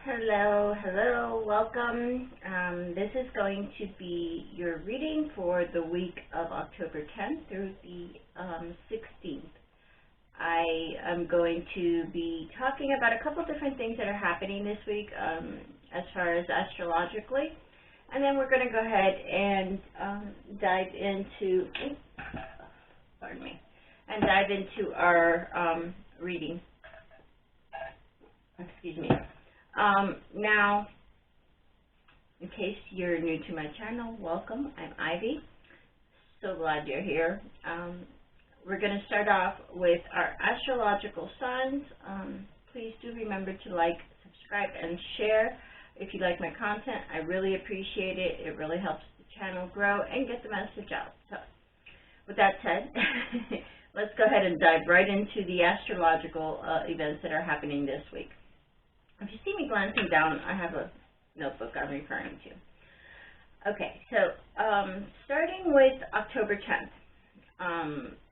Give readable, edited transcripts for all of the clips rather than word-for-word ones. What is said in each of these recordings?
Hello, hello, welcome. This is going to be your reading for the week of October 10th through the 16th. I am going to be talking about a couple different things that are happening this week as far as astrologically, and then we're going to go ahead and dive into, our reading. Excuse me. Now, in case you're new to my channel, welcome. I'm Ivy. So glad you're here. We're going to start off with our astrological signs. Please do remember to like, subscribe, and share if you like my content. I really appreciate it. It really helps the channel grow and get the message out. So, with that said, let's go ahead and dive right into the astrological events that are happening this week. If you see me glancing down, I have a notebook I'm referring to. Okay, so starting with October 10th,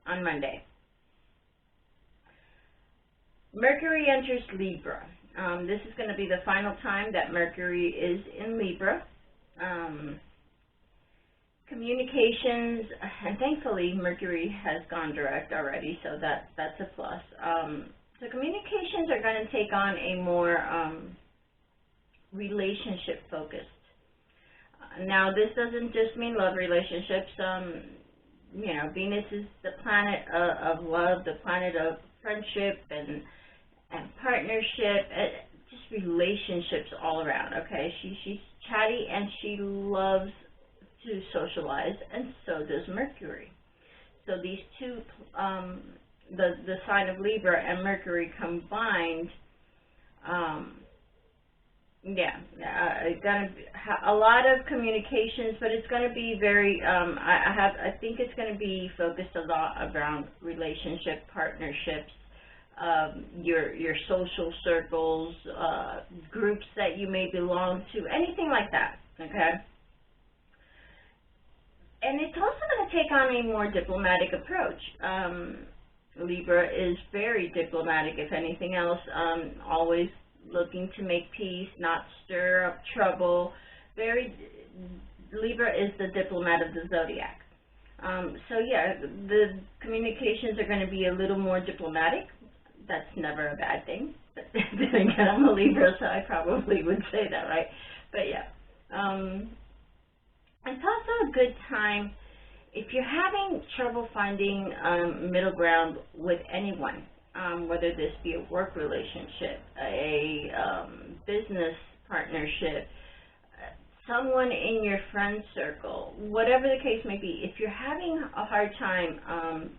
on Monday, Mercury enters Libra. This is going to be the final time that Mercury is in Libra. Communications, and thankfully Mercury has gone direct already, so that's a plus. So communications are going to take on a more relationship-focused. Now, this doesn't just mean love relationships. You know, Venus is the planet of love, the planet of friendship and partnership, just relationships all around. Okay, she's chatty and she loves to socialize, and so does Mercury. So these two. The sign of Libra and Mercury combined, gonna be a lot of communications, but it's going to be very. I think it's going to be focused a lot around relationship, partnerships, your social circles, groups that you may belong to, anything like that. Okay. And it's also going to take on a more diplomatic approach. Libra is very diplomatic, if anything else, always looking to make peace, not stir up trouble. Libra is the diplomat of the zodiac. So yeah, the communications are going to be a little more diplomatic. That's never a bad thing. But then again, I'm a Libra, so I probably would say that, right? But yeah. It's also a good time if you're having trouble finding middle ground with anyone, whether this be a work relationship, a business partnership, someone in your friend circle, whatever the case may be, if you're having a hard time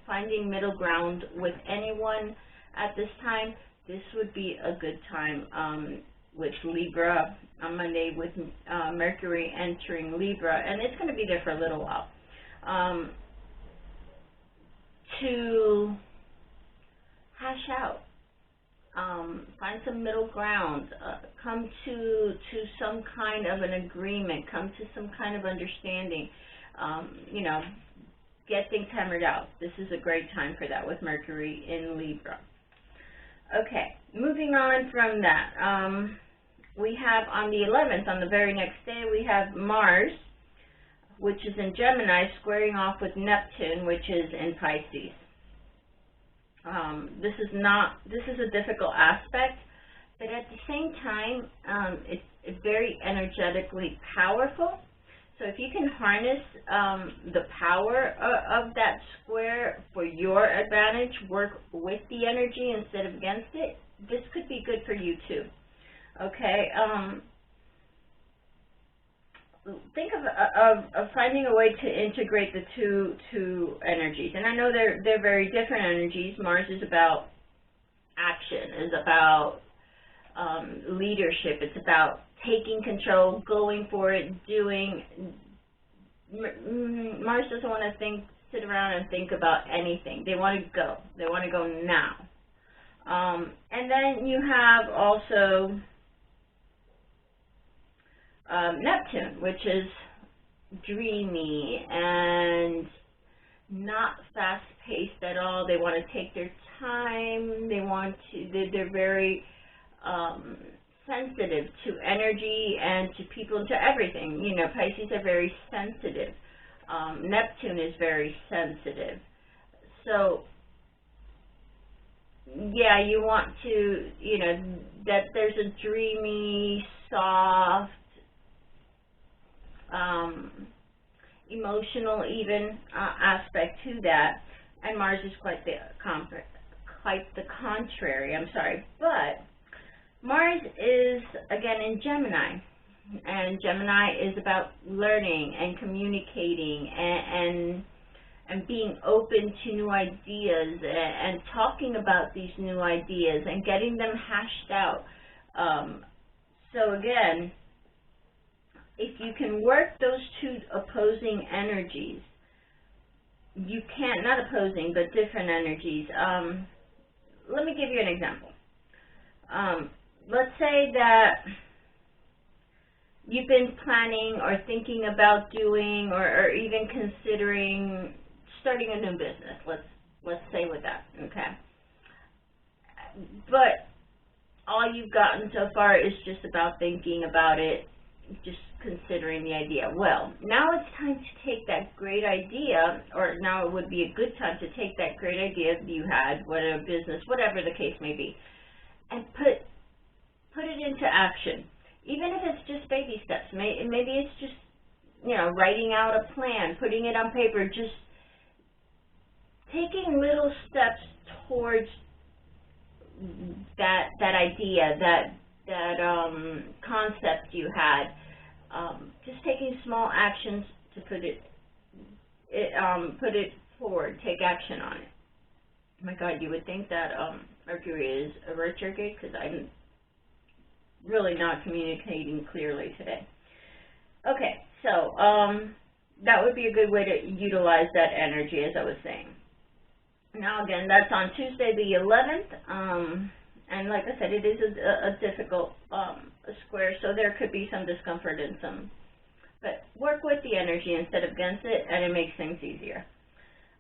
finding middle ground with anyone at this time, this would be a good time with Libra on Monday, with Mercury entering Libra, and it's going to be there for a little while. To hash out, find some middle ground, come to some kind of an agreement, come to some kind of understanding, you know, get things hammered out. This is a great time for that with Mercury in Libra. Okay, moving on from that, we have on the 11th, on the very next day, we have Mars, which is in Gemini, squaring off with Neptune, which is in Pisces. This is a difficult aspect, but at the same time, it's very energetically powerful. So if you can harness the power of that square for your advantage, work with the energy instead of against it, this could be good for you too. Okay. Think of finding a way to integrate the two energies, and I know they're very different energies. Mars is about action, is about leadership. It's about taking control, going for it, doing. Mars doesn't want to sit around and think about anything. They want to go. They want to go now. And then you have also Neptune, which is dreamy and not fast-paced at all. They want to take their time. They're very sensitive to energy and to people and to everything. You know, Pisces are very sensitive. Neptune is very sensitive. So, yeah, you want to, you know, that there's a dreamy, soft, emotional even aspect to that. And Mars is quite the contrary, I'm sorry. But Mars is, again, in Gemini. And Gemini is about learning and communicating and being open to new ideas and talking about these new ideas and getting them hashed out. So again, if you can work those two opposing energies, you can't, not opposing, but different energies. Let me give you an example. Let's say that you've been planning or thinking about doing or even considering starting a new business. Let's say with that, okay? But all you've gotten so far is just about thinking about it, just considering the idea. Well, now it's time to take that great idea, or now it would be a good time to take that great idea that you had, whatever business, whatever the case may be, and put it into action. Even if it's just baby steps, maybe it's just, you know, writing out a plan, putting it on paper, just taking little steps towards that idea, that concept you had. Just taking small actions to put it forward, take action on it. Oh my God, you would think that Mercury is a retrograde, because I'm really not communicating clearly today. Okay, so that would be a good way to utilize that energy, as I was saying. Now again, that's on Tuesday the 11th, and like I said, it is a difficult square, so there could be some discomfort and some, but work with the energy instead of against it, and it makes things easier.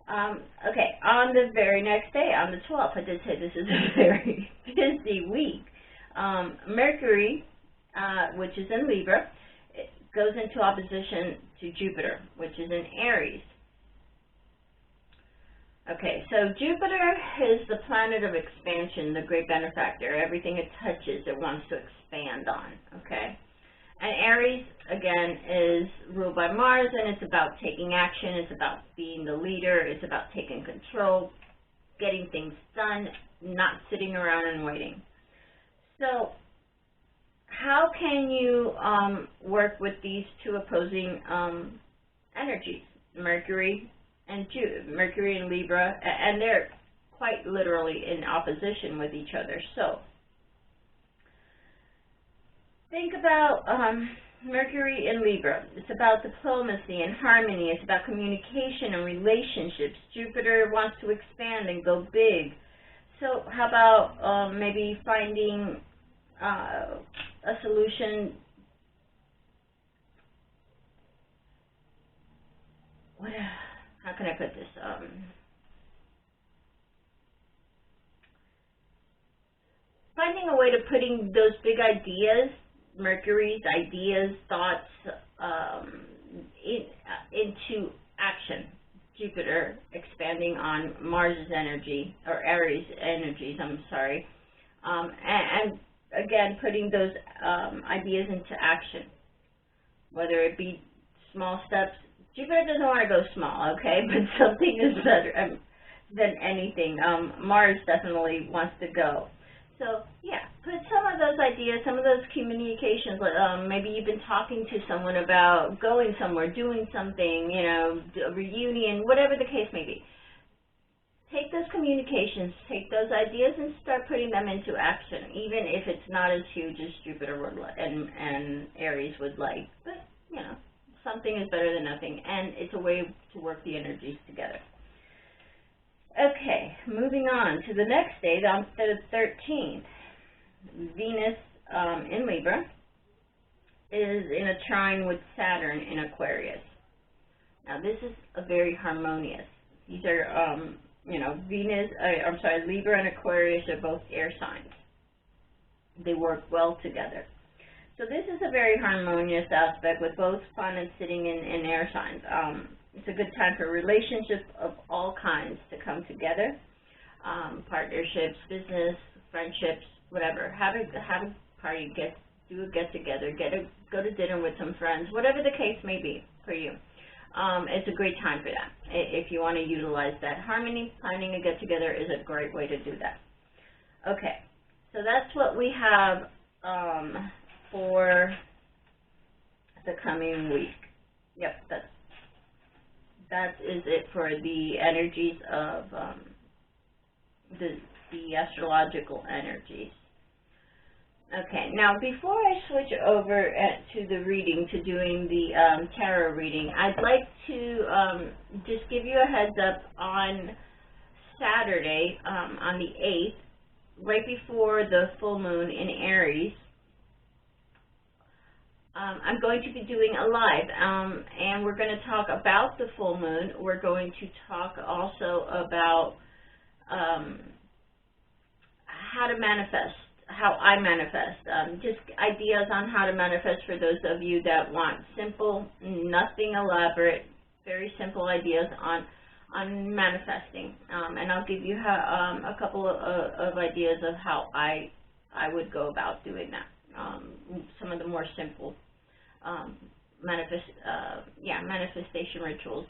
Okay, on the very next day, on the 12th, I did say this is a very busy week. Mercury, which is in Libra, it goes into opposition to Jupiter, which is in Aries. Okay, so Jupiter is the planet of expansion, the great benefactor. Everything it touches, it wants to expand on, okay? And Aries, again, is ruled by Mars, and it's about taking action. It's about being the leader. It's about taking control, getting things done, not sitting around and waiting. So how can you work with these two opposing energies, Mercury and Libra, and they're quite literally in opposition with each other. So think about Mercury in Libra. It's about diplomacy and harmony. It's about communication and relationships. Jupiter wants to expand and go big. So how about maybe finding a solution? How can I put this? Finding a way to putting those big ideas, Mercury's ideas, thoughts, into action. Jupiter expanding on Mars's energy, or Aries energies, I'm sorry. And again, putting those ideas into action, whether it be small steps. Jupiter doesn't want to go small, okay, but something is better than anything. Mars definitely wants to go. So, yeah, put some of those ideas, some of those communications, maybe you've been talking to someone about going somewhere, doing something, you know, a reunion, whatever the case may be. Take those communications, take those ideas, and start putting them into action, even if it's not as huge as Jupiter would and Aries would like. But, you know, something is better than nothing, and it's a way to work the energies together. Okay, moving on to the next day, on the 13th. Venus in Libra is in a trine with Saturn in Aquarius. Now, this is a very harmonious. These are, you know, Libra and Aquarius are both air signs. they work well together. So this is a very harmonious aspect with both planets sitting in air signs. It's a good time for relationships of all kinds to come together. Partnerships, business, friendships, whatever. Have a party, do a get-together, go to dinner with some friends, whatever the case may be for you. It's a great time for that. If you want to utilize that harmony, planning a get-together is a great way to do that. Okay, so that's what we have for the coming week. Yep, that is it for the energies of the astrological energies. Okay, now before I switch over to the reading, to doing the tarot reading, I'd like to just give you a heads up on Saturday, on the 8th, right before the full moon in Aries. I'm going to be doing a live, and we're going to talk about the full moon. We're going to talk also about how to manifest, how I manifest, just ideas on how to manifest for those of you that want simple, nothing elaborate, very simple ideas on manifesting. And I'll give you a couple of ideas of how I would go about doing that. Some of the more simple manifestation rituals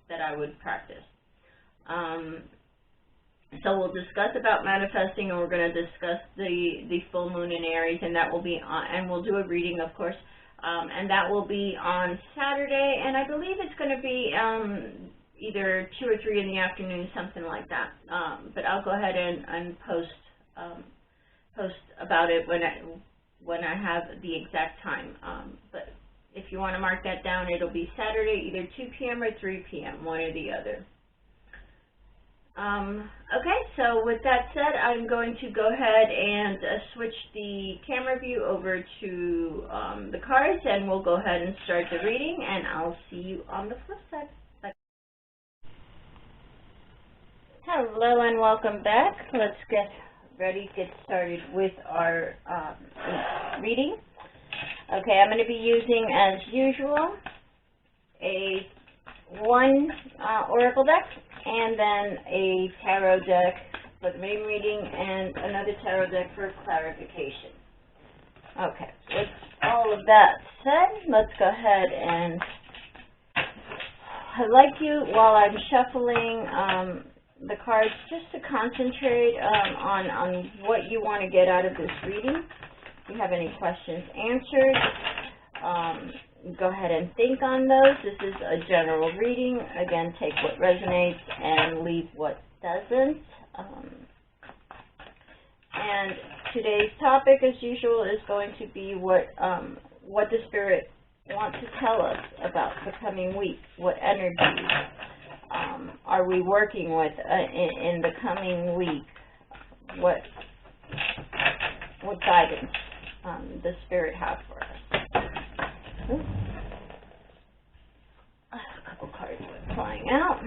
that I would practice. So we'll discuss about manifesting, and we're going to discuss the full moon in Aries, and that will be on, and we'll do a reading, of course, and that will be on Saturday, and I believe it's going to be either 2 or 3 in the afternoon, something like that. But I'll go ahead and post about it when I have the exact time. But if you want to mark that down, it'll be Saturday, either 2 p.m. or 3 p.m., one or the other. Okay, so with that said, I'm going to go ahead and switch the camera view over to the cards, and we'll go ahead and start the reading, and I'll see you on the flip side. Bye. Hello and welcome back. Let's get ready to get started with our reading. Okay, I'm going to be using, as usual, one oracle deck, and then a tarot deck for the main reading, and another tarot deck for clarification. Okay, with all of that said, let's go ahead and I'd like you, while I'm shuffling the cards, just to concentrate on what you want to get out of this reading. If you have any questions answered, go ahead and think on those. This is a general reading. Again, take what resonates and leave what doesn't. And today's topic, as usual, is going to be what the Spirit wants to tell us about the coming week. What energies are we working with in the coming week? What guidance the Spirit has for us? Ooh. A couple cards went flying out.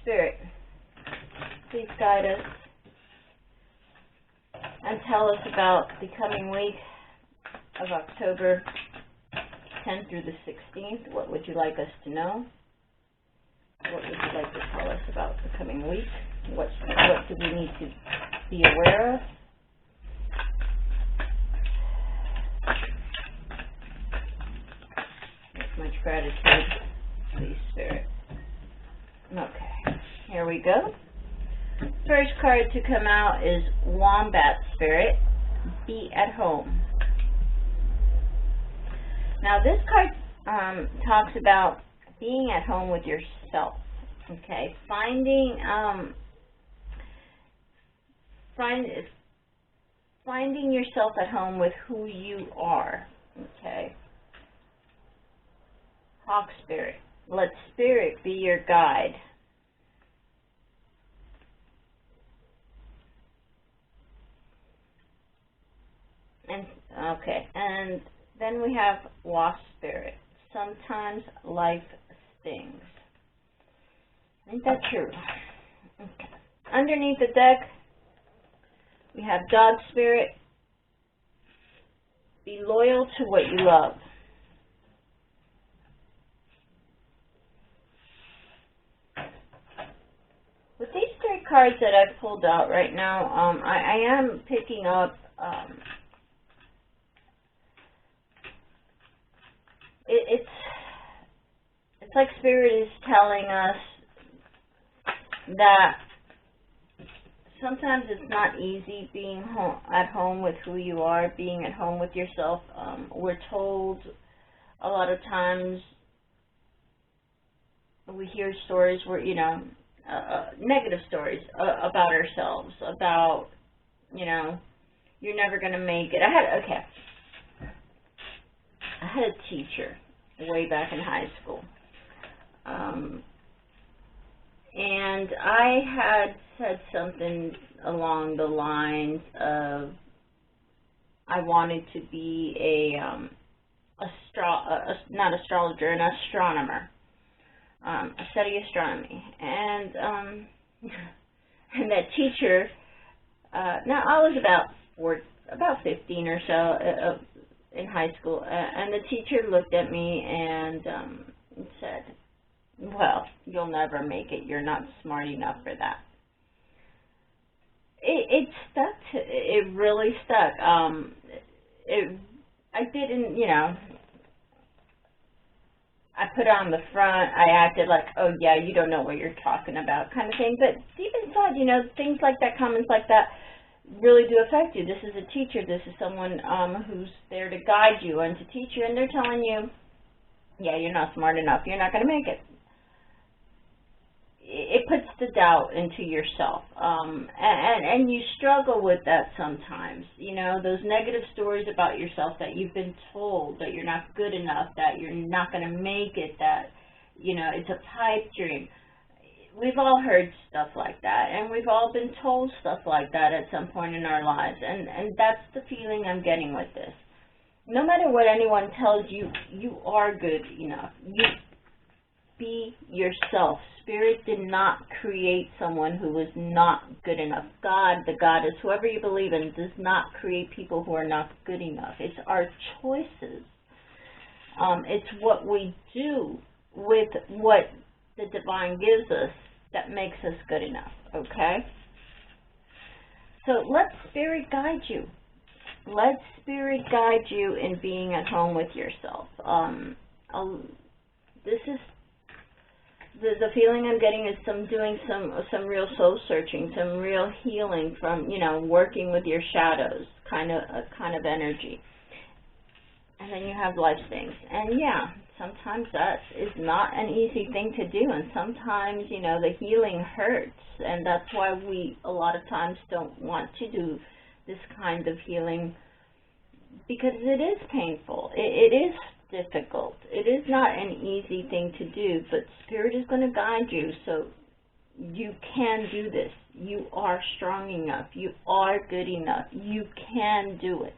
Spirit, please guide us and tell us about the coming week of October 10th through the 16th. What would you like us to know? What would you like to tell us about the coming week? What do we need to be aware of? With much gratitude, please, Spirit. Okay, here we go. First card to come out is Wombat Spirit, Be at Home. Now this card talks about being at home with yourself. Okay, finding yourself at home with who you are. Okay, Hawk Spirit, let Spirit be your guide. And okay, and then we have Wasp Spirit. Sometimes life stings. Ain't that true? Okay. Underneath the deck, we have dog spirit. Be loyal to what you love. With these three cards that I've pulled out right now, I am picking up it's like Spirit is telling us that sometimes it's not easy being at home with who you are, being at home with yourself. We're told a lot of times, we hear stories where, you know, negative stories about ourselves, about, you know, you're never going to make it. I had a teacher way back in high school. And I had said something along the lines of, I wanted to be not astrologer, an astronomer. Study astronomy. And and that teacher, now I was about 15 or so in high school, and the teacher looked at me and said, well, you'll never make it. You're not smart enough for that. It stuck. It really stuck. I didn't, you know, I put it on the front. I acted like, oh, yeah, you don't know what you're talking about kind of thing. But deep inside, you know, things like that, comments like that really do affect you. This is a teacher. This is someone who's there to guide you and to teach you. And they're telling you, yeah, you're not smart enough. You're not going to make it. It puts the doubt into yourself, and you struggle with that sometimes. You know, those negative stories about yourself that you've been told that you're not good enough, that you're not going to make it, that, you know, it's a pipe dream. We've all heard stuff like that, and we've all been told stuff like that at some point in our lives, and that's the feeling I'm getting with this. No matter what anyone tells you, you are good enough. You be yourself. Spirit did not create someone who was not good enough. God, the goddess, whoever you believe in, does not create people who are not good enough. It's our choices. It's what we do with what the divine gives us that makes us good enough, okay? So let Spirit guide you. Let Spirit guide you in being at home with yourself. This is the feeling I'm getting is doing some real soul searching, some real healing from, you know, working with your shadows, kind of energy. And then you have life things. And yeah, sometimes that is not an easy thing to do, and sometimes, you know, the healing hurts, and that's why we a lot of times don't want to do this kind of healing, because it is painful. It is difficult. It is not an easy thing to do, but Spirit is going to guide you, so you can do this. You are strong enough. You are good enough. You can do it,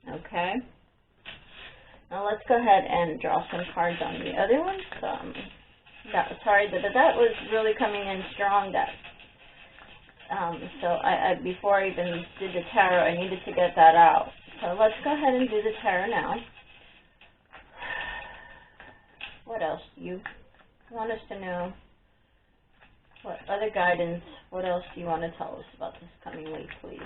okay? Now let's go ahead and draw some cards on the other ones. Sorry, that was really coming in strong. So I before I even did the tarot, I needed to get that out. So let's go ahead and do the tarot now. What else do you want us to know? What other guidance? What else do you want to tell us about this coming week, please?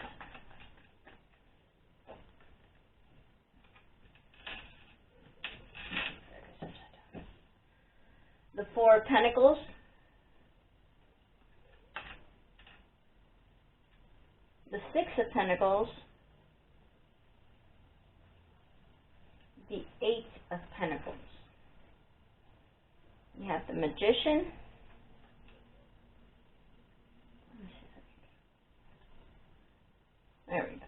The Four of Pentacles. The Six of Pentacles. The Eight of Pentacles. You have the Magician. There we go.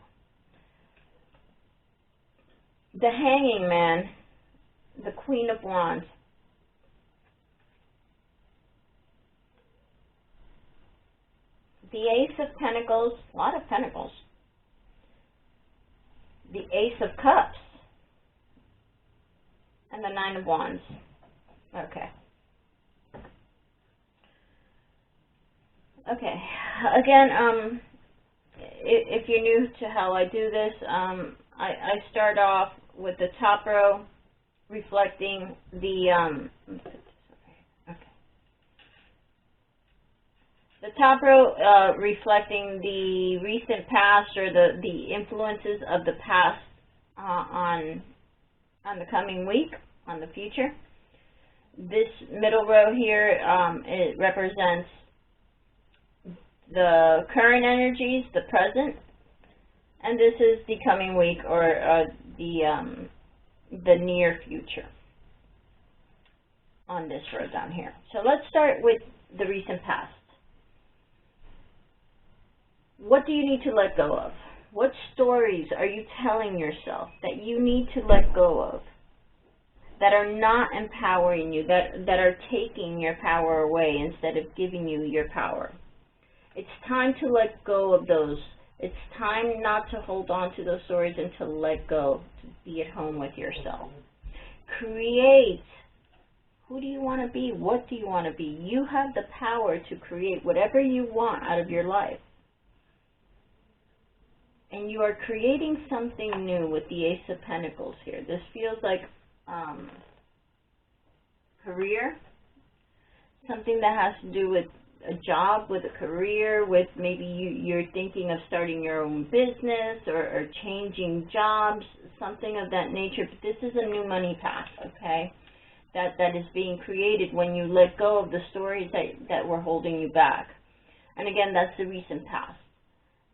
The Hanging Man. The Queen of Wands. The Ace of Pentacles. A lot of Pentacles. The Ace of Cups. And the Nine of Wands. Okay. Okay, again, if you're new to how I do this, I start off with the top row reflecting the, the top row reflecting the recent past, or the influences of the past on the coming week, on the future. This middle row here, it represents the current energies, the present, and this is the coming week, or the near future on this row down here. So let's start with the recent past. What do you need to let go of? What stories are you telling yourself that you need to let go of, that are not empowering you, that are taking your power away instead of giving you your power? It's time to let go of those. It's time not to hold on to those stories and to let go, to be at home with yourself. Create. Who do you want to be? What do you want to be? You have the power to create whatever you want out of your life. And you are creating something new with the Ace of Pentacles here. This feels like career, something that has to do with a job, with a career, with maybe you're thinking of starting your own business, or changing jobs, something of that nature. But this is a new money path, okay, that is being created when you let go of the stories that were holding you back. And again, that's the recent past.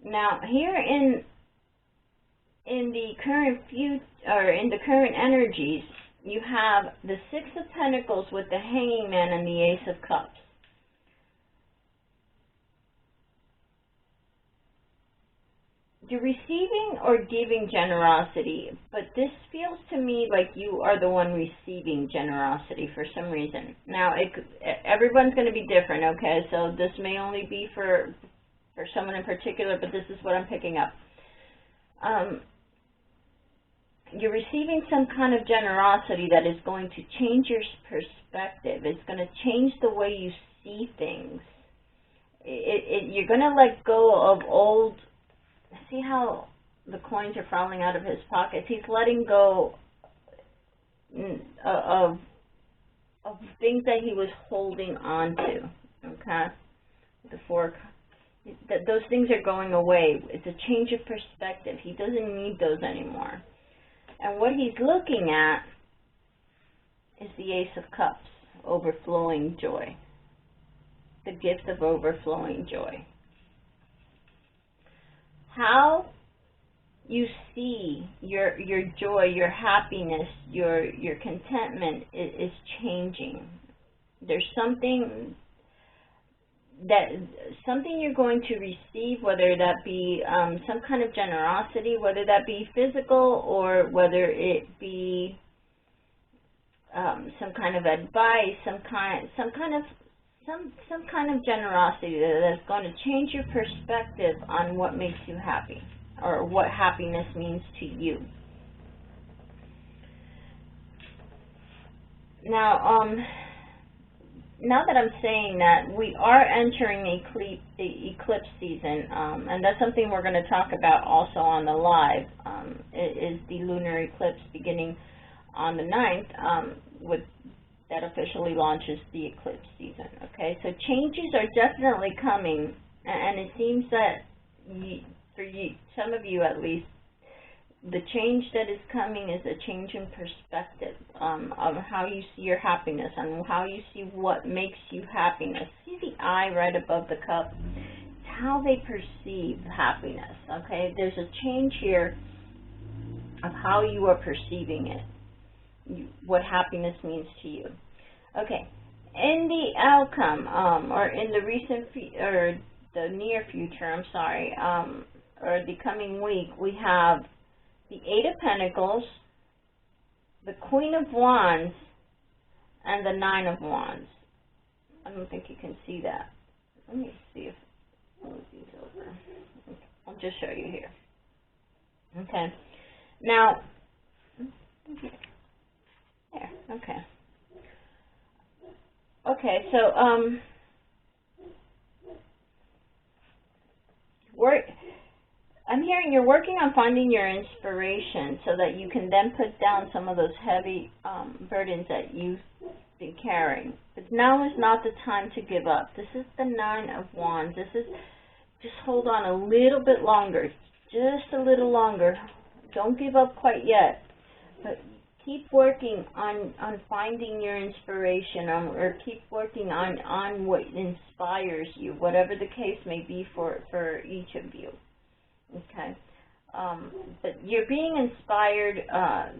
Now, here in the current in the current energies, you have the Six of Pentacles with the Hanging Man and the Ace of Cups. You're receiving or giving generosity, but this feels to me like you are the one receiving generosity for some reason. Now, everyone's going to be different, okay? So this may only be for someone in particular, but this is what I'm picking up. You're receiving some kind of generosity that is going to change your perspective. It's going to change the way you see things. You're going to let go of old... See how the coins are falling out of his pockets? He's letting go of things that he was holding on to, okay? The four... Those things are going away. It's a change of perspective. He doesn't need those anymore. And what he's looking at is the Ace of Cups, overflowing joy. The gift of overflowing joy. How you see your joy, your happiness, your contentment is changing. There's something you're going to receive, whether that be some kind of generosity, whether that be physical, or whether it be some kind of advice, some kind of generosity that's going to change your perspective on what makes you happy, or what happiness means to you. Now that I'm saying that, we are entering the eclipse season, and that's something we're going to talk about also on the live. It is the lunar eclipse beginning on the 9th, that officially launches the eclipse season. Okay, so changes are definitely coming, and it seems that for you, some of you at least, the change that is coming is a change in perspective of how you see your happiness and how you see what makes you happiness. See the eye right above the cup? It's how they perceive happiness, okay? There's a change here of how you are perceiving it, what happiness means to you. Okay, in the outcome, or in the recent, or the near future, I'm sorry, or the coming week, we have the Eight of Pentacles, the Queen of Wands, and the Nine of Wands. I don't think you can see that. Let me see if I'll move these over. Okay. I'll just show you here. Okay. Now, there. Okay. Okay. So, I'm hearing you're working on finding your inspiration so that you can then put down some of those heavy burdens that you've been carrying. But now is not the time to give up. This is the 9 of Wands. This is, just hold on a little bit longer, just a little longer. Don't give up quite yet, but keep working on finding your inspiration, or keep working on what inspires you, whatever the case may be for each of you. Okay, but you're being inspired.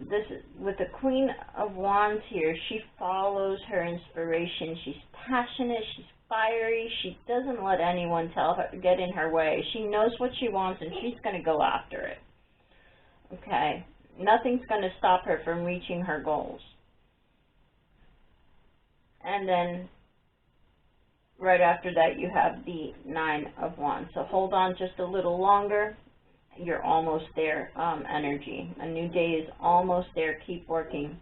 This is, with the Queen of Wands here, she follows her inspiration. She's passionate. She's fiery. She doesn't let anyone get in her way. She knows what she wants, and she's going to go after it. Okay, nothing's going to stop her from reaching her goals. And then right after that, you have the 9 of Wands. So hold on just a little longer. You're almost there, energy. A new day is almost there. Keep working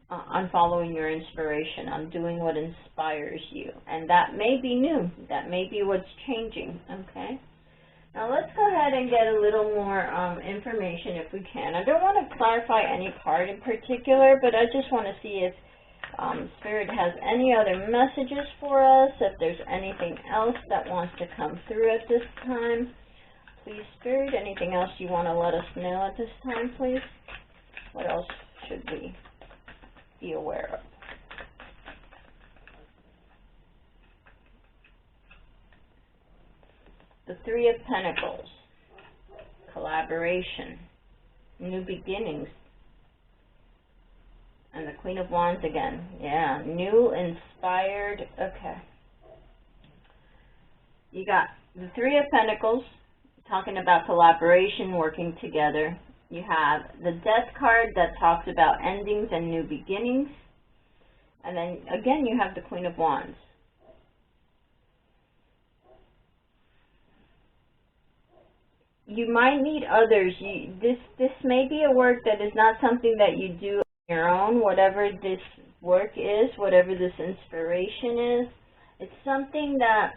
on following your inspiration, on doing what inspires you. And that may be new. That may be what's changing, okay? Now let's go ahead and get a little more information if we can. I don't want to clarify any card in particular, but I just want to see if Spirit has any other messages for us, if there's anything else that wants to come through at this time. Please, Spirit, anything else you want to let us know at this time, please? What else should we be aware of? The 3 of Pentacles, collaboration, new beginnings, and the Queen of Wands again. Yeah, new, inspired. Okay. You got the 3 of Pentacles, talking about collaboration, working together. You have the Death card that talks about endings and new beginnings. And then, again, you have the Queen of Wands. You might need others. This may be a work that is not something that you do on your own, whatever this work is, whatever this inspiration is. It's something that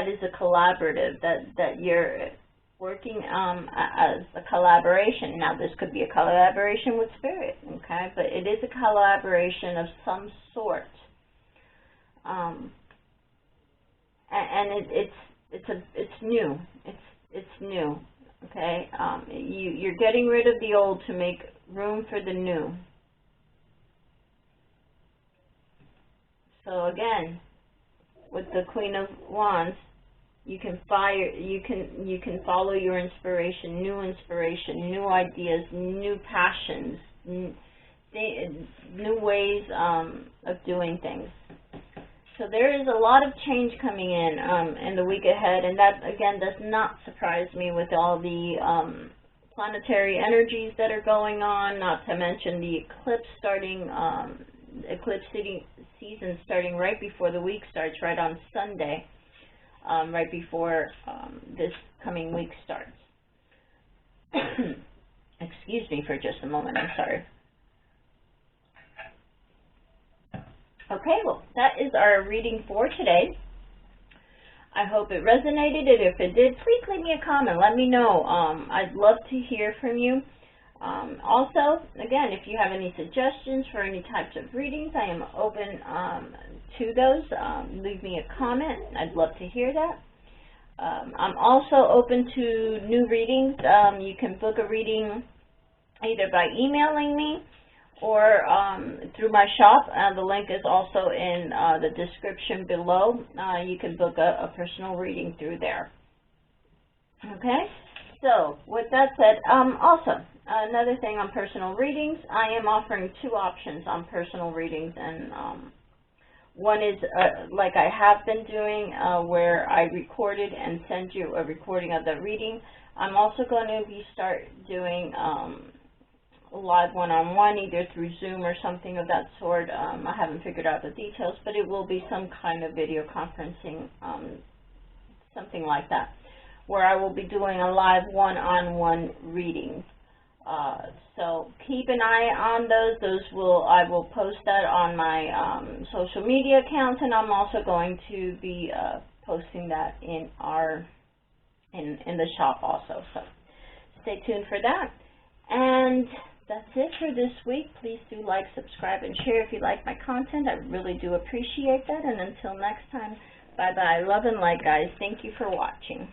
is a collaborative, that you're working as a collaboration. Now, this could be a collaboration with Spirit, okay? But it is a collaboration of some sort. And it's new. It's new, okay? You're getting rid of the old to make room for the new. So again, with the Queen of Wands, you can follow your inspiration, new ideas, new passions, new ways of doing things. So there is a lot of change coming in the week ahead, and that, again, does not surprise me with all the planetary energies that are going on, not to mention the eclipse starting, season starting right before the week starts, right on Sunday, right before this coming week starts. Excuse me for just a moment, I'm sorry. Okay, well, that is our reading for today. I hope it resonated, and if it did, please leave me a comment. Let me know. I'd love to hear from you. Also, again, if you have any suggestions for any types of readings, I am open to those. Leave me a comment. I'd love to hear that. I'm also open to new readings. You can book a reading either by emailing me or through my shop. The link is also in the description below. You can book a personal reading through there. Okay? So, with that said, also, another thing on personal readings, I am offering 2 options on personal readings, and one is, like I have been doing, where I recorded and send you a recording of the reading. I'm also going to start doing live one-on-one, either through Zoom or something of that sort. I haven't figured out the details, but it will be some kind of video conferencing, something like that, where I will be doing a live one-on-one reading. So keep an eye on those. I will post that on my social media accounts, and I'm also going to be posting that in our in the shop also. So stay tuned for that. And that's it for this week. Please do like, subscribe, and share if you like my content. I really do appreciate that. And until next time, bye-bye. Love and light, guys. Thank you for watching.